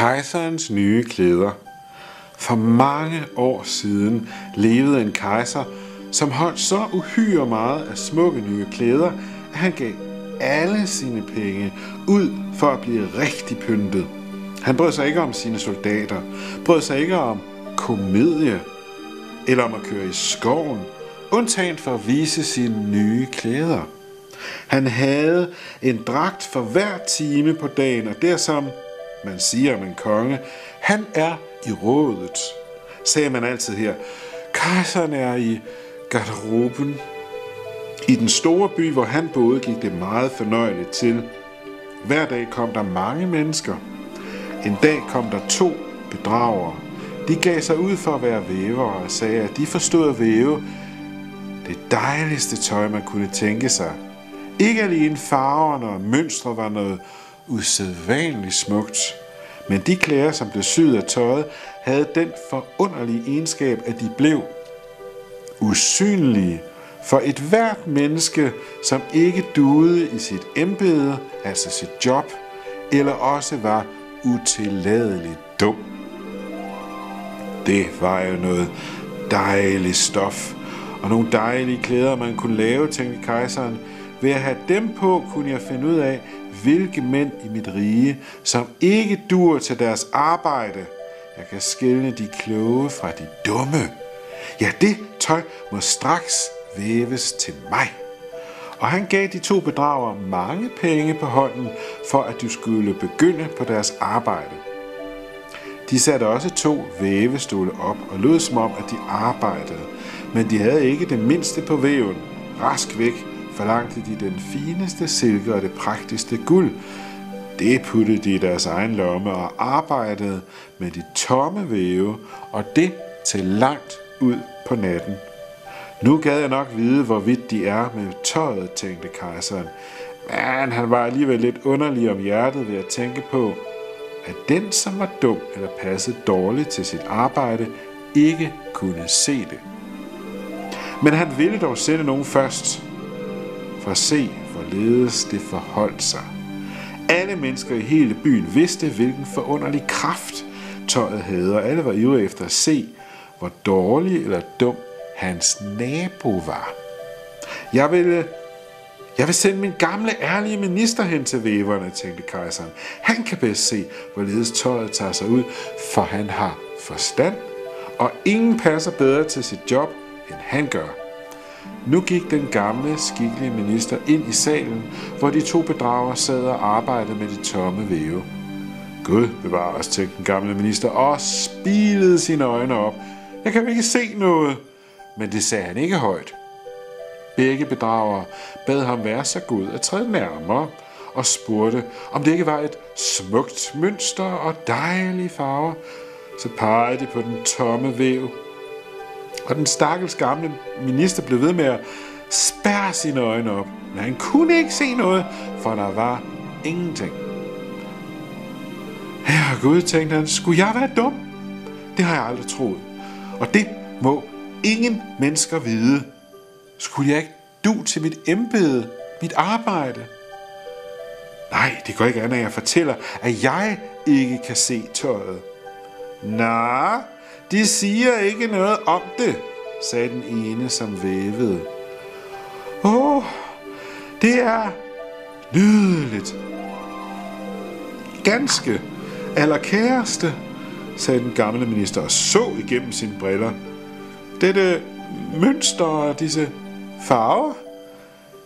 Kejserens nye klæder. For mange år siden levede en kejser, som holdt så uhyre meget af smukke nye klæder, at han gav alle sine penge ud for at blive rigtig pyntet. Han brød sig ikke om sine soldater, brød sig ikke om komedie eller om at køre i skoven, undtagen for at vise sine nye klæder. Han havde en dragt for hver time på dagen, og det som man siger om en konge, han er i rådet, sagde man altid her. Kejseren er i garderoben. I den store by, hvor han boede, gik det meget fornøjeligt til. Hver dag kom der mange mennesker. En dag kom der 2 bedragere. De gav sig ud for at være vævere og sagde, at de forstod at væve det dejligste tøj, man kunne tænke sig. Ikke alene farverne og mønstre var noget usædvanligt smukt, men de klæder, som blev syet af tøjet, havde den forunderlige egenskab, at de blev usynlige for et hvert menneske, som ikke duede i sit embede, altså sit job, eller også var utilladeligt dum. Det var jo noget dejligt stof, og nogle dejlige klæder, man kunne lave, tænkte kejseren. Ved at have dem på, kunne jeg finde ud af, hvilke mænd i mit rige, som ikke duer til deres arbejde. Jeg kan skelne de kloge fra de dumme. Ja, det tøj må straks væves til mig. Og han gav de 2 bedragere mange penge på hånden, for at de skulle begynde på deres arbejde. De satte også 2 vævestole op og lød som om, at de arbejdede, men de havde ikke det mindste på væven. Rask væk forlangte de den fineste silke og det prægtigste guld. Det puttede de i deres egen lomme og arbejdede med de tomme væve, og det til langt ud på natten. Nu gad jeg nok vide, hvorvidt de er med tøjet, tænkte kejseren. Men han var alligevel lidt underlig om hjertet ved at tænke på, at den, som var dum eller passede dårligt til sit arbejde, ikke kunne se det. Men han ville dog sende nogen først, for at se, hvorledes det forholdt sig. Alle mennesker i hele byen vidste, hvilken forunderlig kraft tøjet havde, og alle var ivrige efter at se, hvor dårlig eller dum hans nabo var. Jeg vil sende min gamle, ærlige minister hen til væverne, tænkte kejseren. Han kan bedst se, hvorledes tøjet tager sig ud, for han har forstand, og ingen passer bedre til sit job, end han gør. Nu gik den gamle, skikkelige minister ind i salen, hvor de 2 bedragere sad og arbejdede med de tomme væve. Gud bevarer os, tænkte den gamle minister, og spilede sine øjne op. Jeg kan jo ikke se noget, men det sagde han ikke højt. Begge bedragere bad ham være så god at træde nærmere og spurgte, om det ikke var et smukt mønster og dejlige farver. Så pegede de på den tomme væv, og den stakkels gamle minister blev ved med at spærre sine øjne op, men han kunne ikke se noget, for der var ingenting. Herre Gud, tænkte han, skulle jeg være dum? Det har jeg aldrig troet, og det må ingen mennesker vide. Skulle jeg ikke du til mit embede, mit arbejde? Nej, det går ikke an, at jeg fortæller, at jeg ikke kan se tøjet. Nej, de siger ikke noget om det, sagde den ene, som vævede. Det er nydeligt. Ganske allerkæreste, sagde den gamle minister og så igennem sine briller. Dette mønster og disse farver?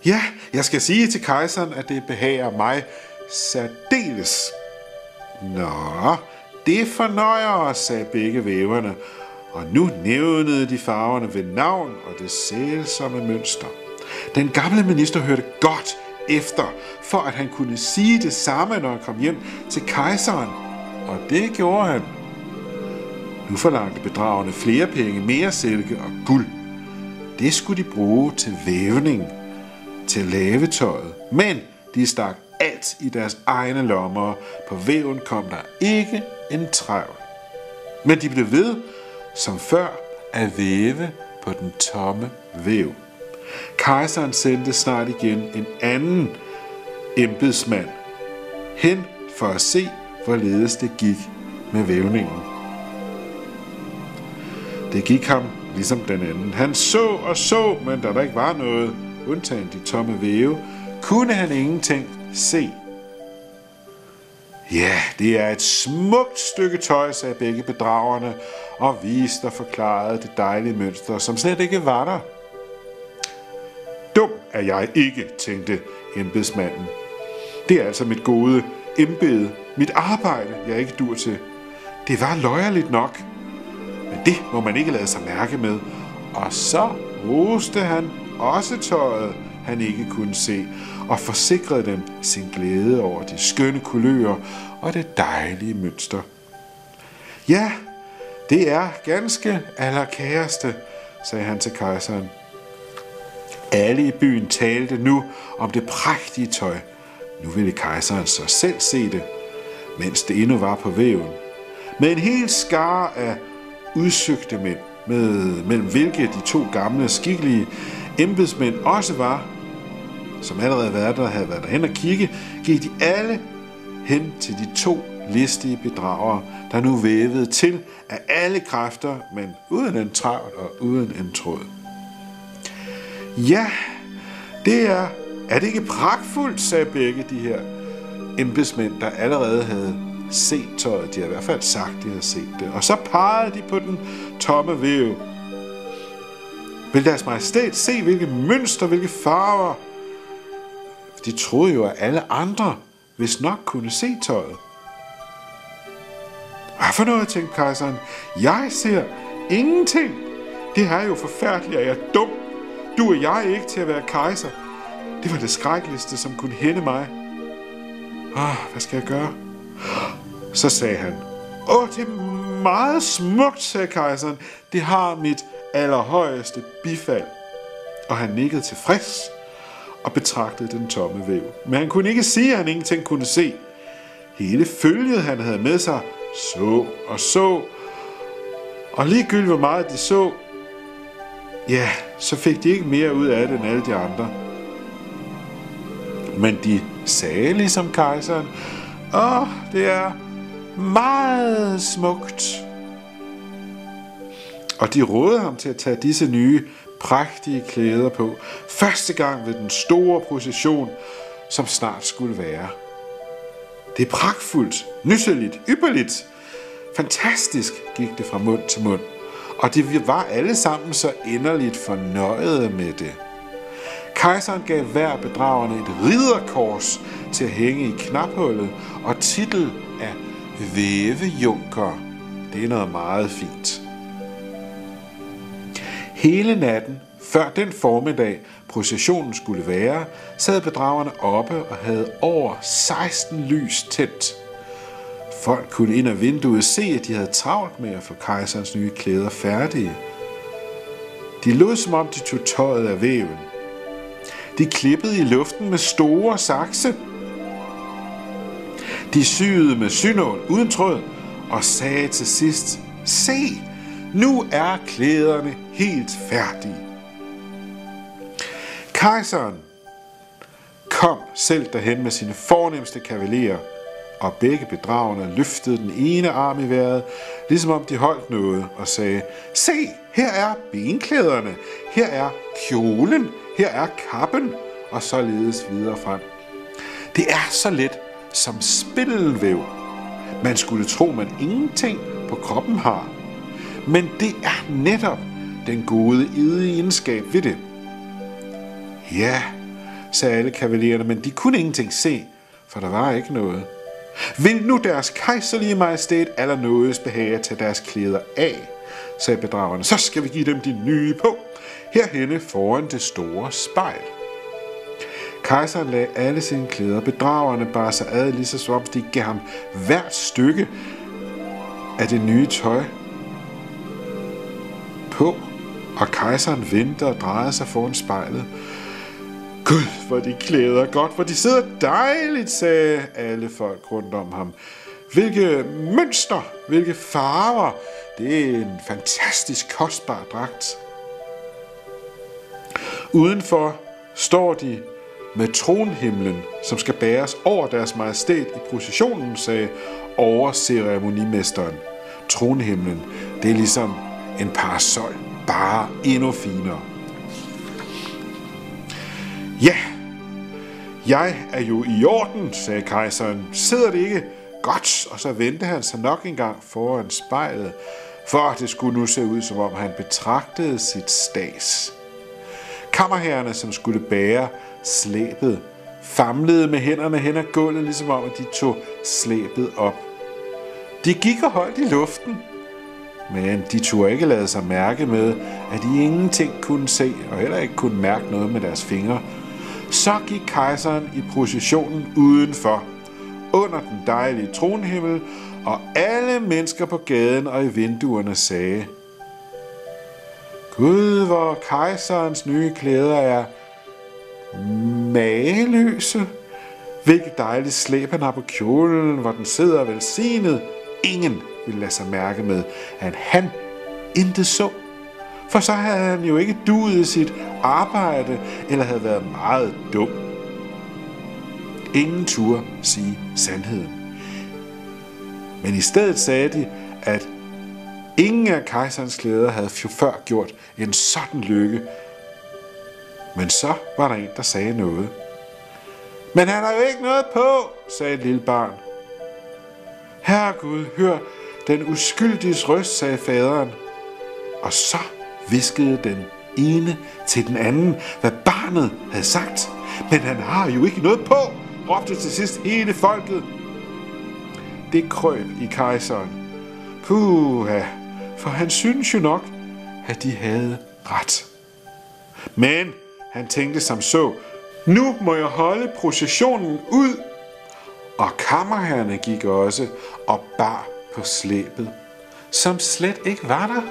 Ja, jeg skal sige til kejseren, at det behager mig særdeles. Nå, det fornøjer os, sagde begge væverne, og nu nævnede de farverne ved navn og det sælsomme mønster. Den gamle minister hørte godt efter, for at han kunne sige det samme, når han kom hjem til kejseren, og det gjorde han. Nu forlangte bedragerne flere penge, mere silke og guld. Det skulle de bruge til vævning, til lavetøjet, men de stak alt i deres egne lommer. På væven kom der ikke en trævl. Men de blev ved, som før, at væve på den tomme væv. Kejseren sendte snart igen en anden embedsmand hen for at se, hvorledes det gik med vævningen. Det gik ham ligesom den anden. Han så, men da der ikke var noget, undtagen de tomme væve, kunne han ingenting se. Ja, det er et smukt stykke tøj, sagde begge bedragerne, og viste og forklarede det dejlige mønster, som slet ikke var der. Dum er jeg ikke, tænkte embedsmanden. Det er altså mit gode embede, mit arbejde, jeg ikke dur til. Det var løjerligt nok, men det må man ikke lade sig mærke med. Og så roste han også tøjet, han ikke kunne se, og forsikrede dem sin glæde over de skønne kulører og det dejlige mønster. Ja, det er ganske allerkæreste, sagde han til kejseren. Alle i byen talte nu om det prægtige tøj. Nu ville kejseren så selv se det, mens det endnu var på væven. Med en hel skare af udsøgte mænd, mellem hvilke de to gamle, skikkelige embedsmænd også var, som allerede havde været derhen og kigge, gik de alle hen til de to listige bedragere, der nu vævede til af alle kræfter, men uden en travl og uden en tråd. Ja, det er det ikke pragtfuldt, sagde begge de her embedsmænd, der allerede havde set tøjet. De har i hvert fald sagt, de havde set det. Og så pegede de på den tomme væv. Vil deres majestæt se, hvilke mønster, hvilke farver? De troede jo, at alle andre hvis nok kunne se tøjet. Hvad for noget, tænkte kejseren? Jeg ser ingenting. Det er jo forfærdeligt, at jeg er dum. Du og jeg ikke til at være kejser. Det var det skrækkeligste, som kunne hænde mig. Hvad skal jeg gøre? Så sagde han, det er meget smukt, sagde kejseren. Det har mit allerhøjeste bifald. Og han nikkede tilfreds og betragtede den tomme væv. Men han kunne ikke sige, at han ingenting kunne se. Hele følget, han havde med sig, så. Og ligegyldigt hvor meget de så, ja, så fik de ikke mere ud af det end alle de andre. Men de sagde ligesom kejseren, det er meget smukt. Og de rådede ham til at tage disse nye, prægtige klæder på, første gang ved den store procession, som snart skulle være. Det er pragtfuldt, nysseligt, ypperligt, fantastisk, gik det fra mund til mund, og de var alle sammen så inderligt fornøjede med det. Kejseren gav hver bedragerne et ridderkors til at hænge i knaphullet, og titel af vævejunker. Det er noget meget fint. Hele natten, før den formiddag processionen skulle være, sad bedragerne oppe og havde over 16 lys tændt. Folk kunne ind ad vinduet se, at de havde travlt med at få kejserens nye klæder færdige. De lod som om de tog tøjet af væven. De klippede i luften med store sakse. De syede med synål uden tråd og sagde til sidst, se, nu er klæderne helt færdige. Kejseren kom selv derhen med sine fornemste kavalerer, og begge bedragerne løftede den ene arm i vejret, ligesom om de holdt noget, og sagde, se, her er benklæderne, her er kjolen, her er kappen, og således videre frem. Det er så let som spindelvæv. Man skulle tro, man ingenting på kroppen har. Men det er netop den gode egenskab ved det. Ja, sagde alle kavalererne, men de kunne ingenting se, for der var ikke noget. Vil nu deres kejserlige majestæt allernådes behage at tage deres klæder af, sagde bedragerne, så skal vi give dem de nye på, herhenne foran det store spejl. Kejseren lagde alle sine klæder, bedragerne bar sig ad, lige som om de gav ham hvert stykke af det nye tøj på, og kejseren vendte og drejede sig foran spejlet. Gud, hvor de klæder godt, hvor de sidder dejligt, sagde alle folk rundt om ham. Hvilke mønster, hvilke farver, det er en fantastisk kostbar dragt. Udenfor står de med tronhimlen, som skal bæres over deres majestæt i processionen, sagde overceremonimesteren. Tronhimlen, det er ligesom en parasol, bare endnu finere. Ja, jeg er jo i orden, sagde kejseren. Sidder det ikke? Godt, og så vendte han sig nok engang foran spejlet, for det skulle nu se ud, som om han betragtede sit stads. Kammerherrerne, som skulle bære slæbet, famlede med hænderne hen ad gulvet, ligesom om at de tog slæbet op. De gik og holdt i luften, men de turde ikke lade sig mærke med, at de ingenting kunne se og heller ikke kunne mærke noget med deres fingre. Så gik kejseren i processionen udenfor, under den dejlige tronhimmel, og alle mennesker på gaden og i vinduerne sagde: Gud, hvor kejserens nye klæder er mageløse. Hvilket dejligt slæb han har på kjolen, hvor den sidder velsignet. Ingen ville lade sig mærke med, at han intet så. For så havde han jo ikke duet i sit arbejde, eller havde været meget dum. Ingen turde sige sandheden. Men i stedet sagde de, at ingen af kejserens klæder havde før gjort en sådan lykke. Men så var der en, der sagde noget. Men han har jo ikke noget på, sagde et lille barn. Herregud, hør den uskyldiges røst, sagde faderen. Og så viskede den ene til den anden, hvad barnet havde sagt. Men han har jo ikke noget på, råbte til sidst hele folket. Det krøb i kejseren. Puha, for han synes jo nok, at de havde ret. Men han tænkte som så: nu må jeg holde processionen ud. Og kammerherrerne gik også og bar på slæbet, som slet ikke var der.